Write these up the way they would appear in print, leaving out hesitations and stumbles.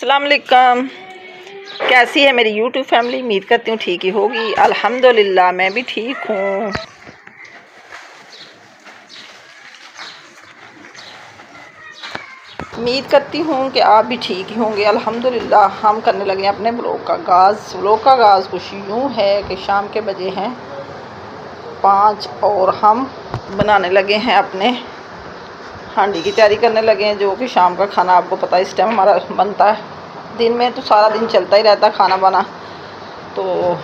अस्सलाम वालेकुम। कैसी है मेरी यूट्यूब फैमिली? उम्मीद करती हूँ ठीक ही होगी। अल्हम्दुलिल्लाह मैं भी ठीक हूँ। उम्मीद करती हूँ कि आप भी ठीक ही होंगे। अल्हम्दुलिल्लाह हम करने लगे अपने ब्लॉग का आगाज़ कुछ यूँ है कि शाम के बजे हैं 5 और हम बनाने लगे हैं अपने हांडी की तैयारी करने लगे हैं, जो कि शाम का खाना आपको पता है इस टाइम हमारा बनता है। दिन में तो सारा दिन चलता ही रहता है खाना बना, तो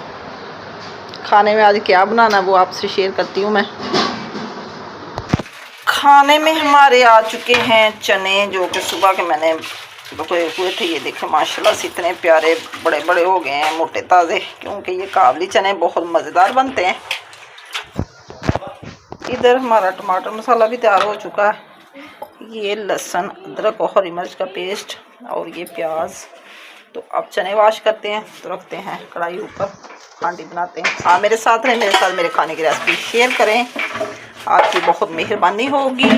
खाने में आज क्या बनाना है वो आपसे शेयर करती हूँ मैं। खाने में हमारे आ चुके हैं चने, जो कि सुबह के मैंने भिगोए हुए थे। ये देखें माशाल्लाह से इतने प्यारे बड़े बड़े हो गए हैं, मोटे ताज़े, क्योंकि ये काबली चने बहुत मज़ेदार बनते हैं। इधर हमारा टमाटर मसाला भी तैयार हो चुका है। ये लहसुन अदरक और हरी मिर्च का पेस्ट और ये प्याज। तो अब चने वाश करते हैं तो रखते हैं कढ़ाई ऊपर, हांडी बनाते हैं। हाँ, मेरे साथ रहें, मेरे साथ मेरे खाने की रेसिपी शेयर करें, आपकी बहुत मेहरबानी होगी।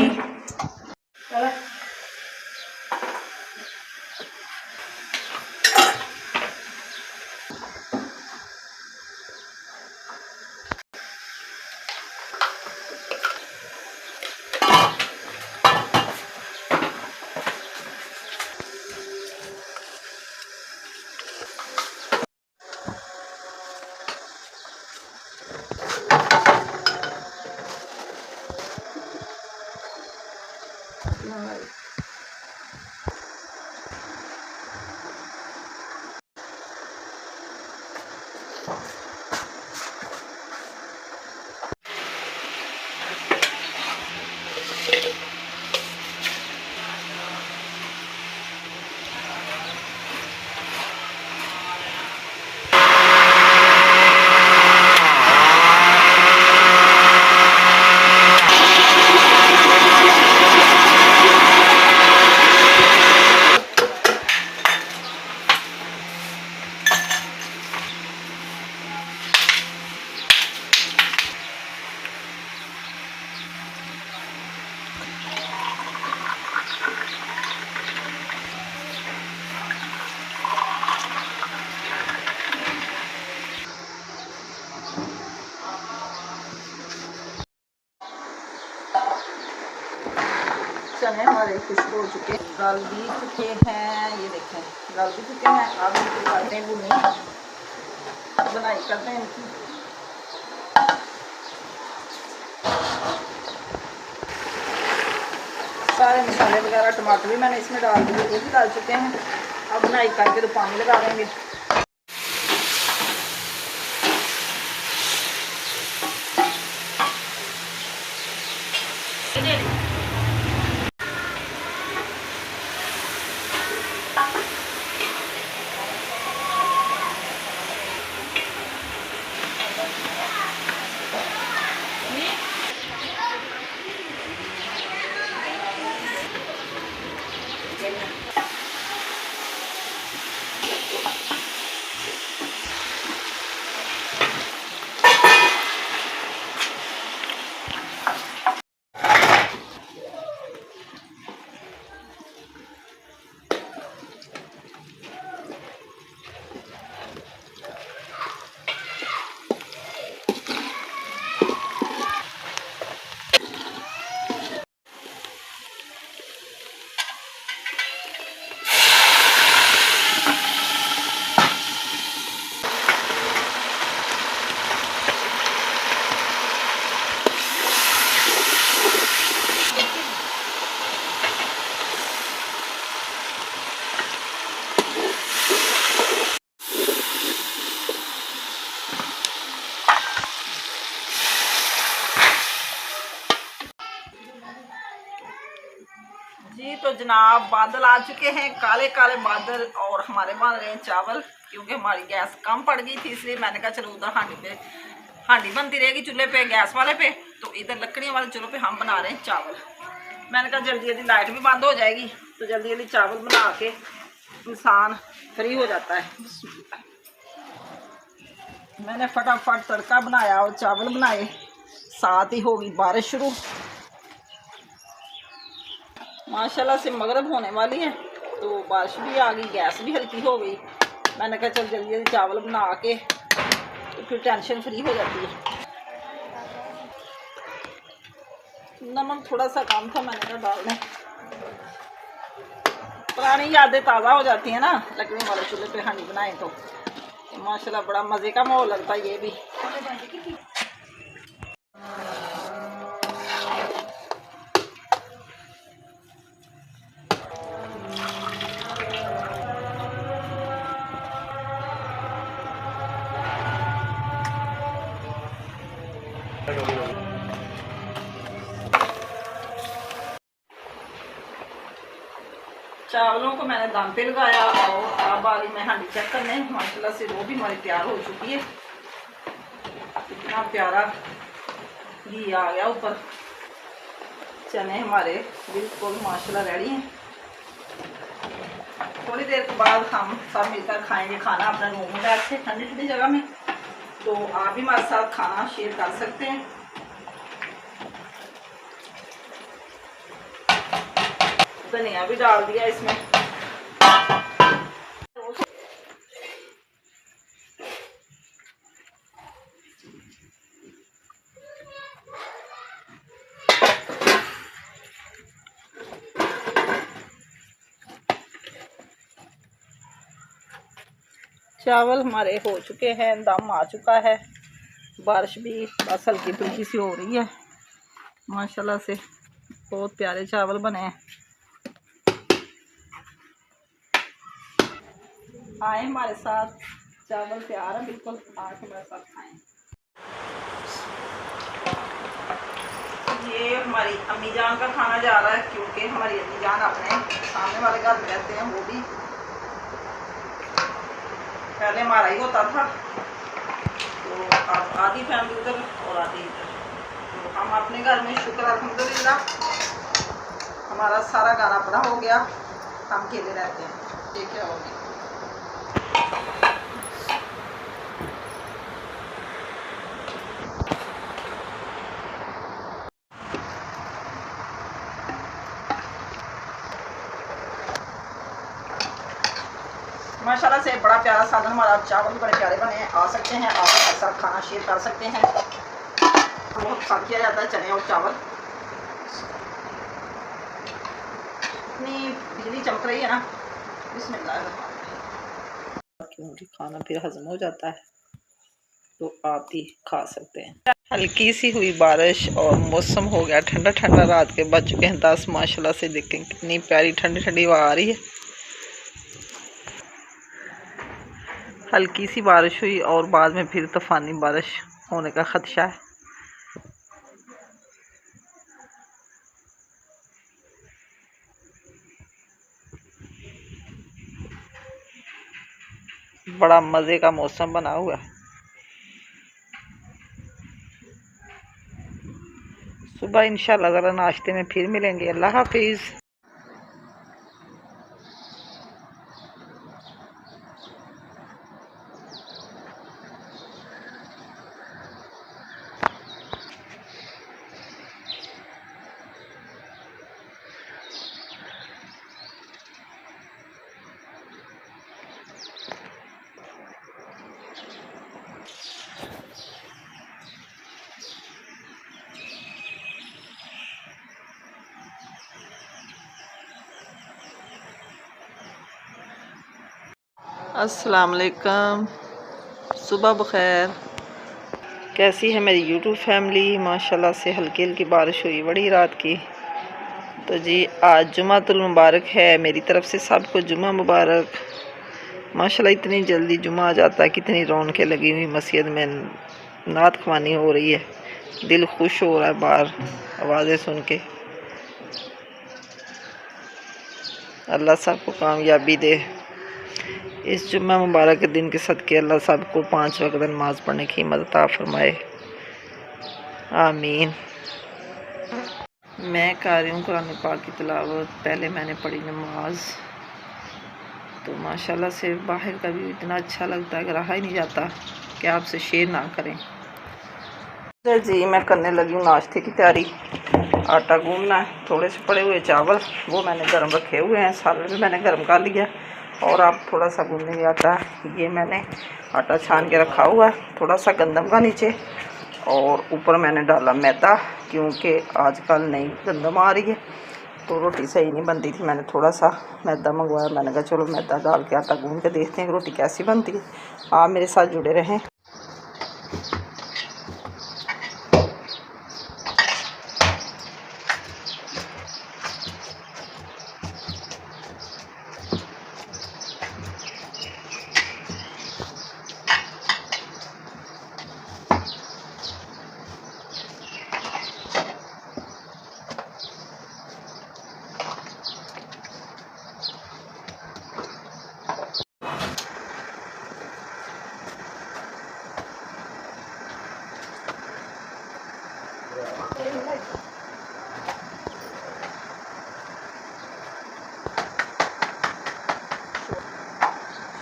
चने हमारे खुश्क हो चुके, गल भी चुके हैं। ये देखें गल भी चुके हैं। अब इनको करते हैं भुनी, बनाई करते हैं इनकी। सारे मसाले वगैरह टमाटर भी मैंने इसमें डाल दिए, ये भी डाल चुके हैं। अब बनाई करके तो पानी लगा देंगे। जी तो जनाब, बादल आ चुके हैं, काले काले बादल, और हमारे बन रहे हैं चावल। क्योंकि हमारी गैस कम पड़ गई थी, इसलिए मैंने कहा चलो उधर हांडी बनती रहेगी चूल्हे पे, गैस वाले पे, तो इधर लकड़ियों वाले चूल्हे पे हम बना रहे हैं चावल। मैंने कहा जल्दी जल्दी लाइट भी बंद हो जाएगी, तो जल्दी जल्दी चावल बना के इंसान फ्री हो जाता है। मैंने फटाफट तड़का बनाया और चावल बनाए, साथ ही होगी बारिश शुरू। माशाल्लाह से मगरिब होने वाली है, तो बारिश भी आ गई, गैस भी हल्की हो गई। मैंने कहा चल जल्दी जल्दी चावल बना के तो फिर टेंशन फ्री हो जाती है। नमक थोड़ा सा कम था, मैंने कहा डाल दें। पुरानी यादें ताज़ा हो जाती हैं ना, लकड़ी वाले चूल्हे पे हांडी बनाए तो माशाल्लाह बड़ा मज़े का माहौल लगता है ये भी। चावलों को मैंने दम पे लगाया और अब आ रही मैं हांडी चेक करने। माशाल्लाह से वो भी हमारी तैयार हो चुकी है। इतना प्यारा घी आ गया ऊपर। चने हमारे बिल्कुल माशाल्लाह रेडी हैं। थोड़ी देर के बाद हम सब मिलकर खाएंगे खाना अपने रूम में बैठ के ठंडी ठंडी जगह में। तो आप भी हमारे साथ खाना शेयर कर सकते हैं। धनिया भी डाल दिया इसमें। चावल हमारे हो चुके हैं, दम आ चुका है। बारिश भी बस हल्की फुल्की सी हो रही है। माशाल्लाह से बहुत प्यारे चावल बने हैं। आए हमारे साथ, चावल तैयार है बिल्कुल, आके हमारे साथ खाएं। ये हमारी अम्मी जान का खाना जा रहा है, क्योंकि हमारी अम्मी जान अपने सामने वाले घर में रहते हैं। वो भी पहले हमारा ही होता था, तो अब आधी फैमिली उधर और आधी इधर। तो हम अपने घर में शुक्र अल्हम्दुलिल्लाह हमारा सारा गाना अपना हो गया। हम अकेले रहते हैं। ये क्या हो गया? माशाल्लाह से बड़ा प्यारा सालन हमारा। चावल बड़े प्यारे बने हैं। आ सकते हैं, आप हमारे साथ खाना शेयर कर सकते हैं। बहुत पसंद किया जाता है चने और चावल। इतनी बिजली चमक रही है ना, बिस्मिल्लाह। क्योंकि खाना फिर हजम हो जाता है, तो आप भी खा सकते हैं। हल्की सी हुई बारिश और मौसम हो गया ठंडा ठंडा। रात के बज चुके हैं 10। माशाल्लाह से देखें कितनी प्यारी ठंडी ठंडी हवा आ रही है। हल्की सी बारिश हुई और बाद में फिर तूफानी बारिश होने का खदशा है। बड़ा मज़े का मौसम बना हुआ है। सुबह इंशाल्लाह ज़रा नाश्ते में फिर मिलेंगे। अल्लाह हाफिज़। अस्सलाम वालेकुम, सुबह बखैर। कैसी है मेरी यूट्यूब फैमिली? माशाल्लाह से हल्की हल्की बारिश हुई बड़ी रात की। तो जी आज जुमातुल मुबारक है। मेरी तरफ से सबको जुमा मुबारक। माशाल्लाह इतनी जल्दी जुमा आ जाता है। कितनी रौनकें लगी हुई मस्जिद में, नात ख्वानी हो रही है। दिल खुश हो रहा है बाहर आवाज़ें सुन के। अल्लाह सबको कामयाबी दे। इस जुम्मा मुबारक के दिन के सदके अल्लाह सबको 5 वक्त नमाज़ पढ़ने की हिम्मत अता फरमाए। आमीन। मैं कर रही हूँ कुरान पाक की तिलावत। पहले मैंने पढ़ी नमाज। तो माशाल्लाह से बाहर का व्यू इतना अच्छा लगता है कि रहा ही नहीं जाता कि आपसे शेयर ना करें। तो जी मैं करने लगी हूँ नाश्ते की तैयारी। आटा गूंदना है, थोड़े से पड़े हुए चावल वो मैंने गर्म रखे हुए हैं, सालन भी मैंने गर्म कर लिया। और अब थोड़ा सा गूंदने आटा, ये मैंने आटा छान के रखा हुआ है, थोड़ा सा गंदम का नीचे, और ऊपर मैंने डाला मैदा, क्योंकि आजकल नई गंदम आ रही है तो रोटी सही नहीं बनती थी। मैंने थोड़ा सा मैदा मंगवाया, मैंने कहा चलो मैदा डाल के आटा गूंद के देखते हैं कि रोटी कैसी बनती है। आप मेरे साथ जुड़े रहें।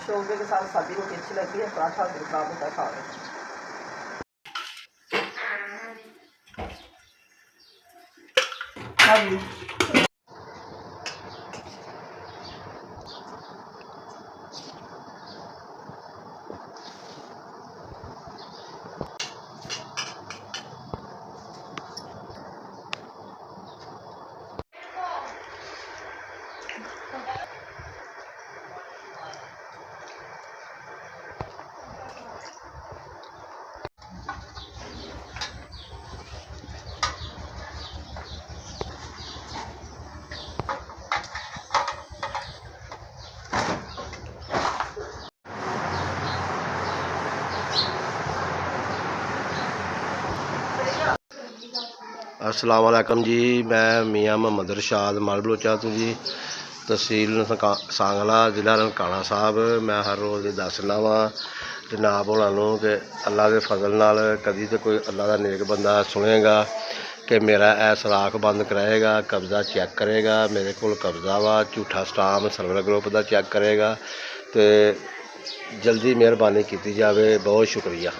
शोरबे के साथ सादी रोटी अच्छी लगती है, पराठा खराब होता है खा रहे। अस्सलाम वालेकुम जी। मैं मियाँ मोहम्मद रशाद माल बलोचा तो जी, तहसील सांगला, जिला ननकाना साहब। मैं हर रोज़ दसना वा जनाब होना कि अल्लाह के फजल नाल कभी तो कोई अल्लाह का नेक बंदा सुनेगा कि मेरा ऐ सराख बंद कराएगा, कब्ज़ा चेक करेगा, मेरे को कब्ज़ा वा, झूठा स्टाम सर्वर ग्रुप का चेक करेगा, तो जल्दी मेहरबानी की जाए। बहुत शुक्रिया।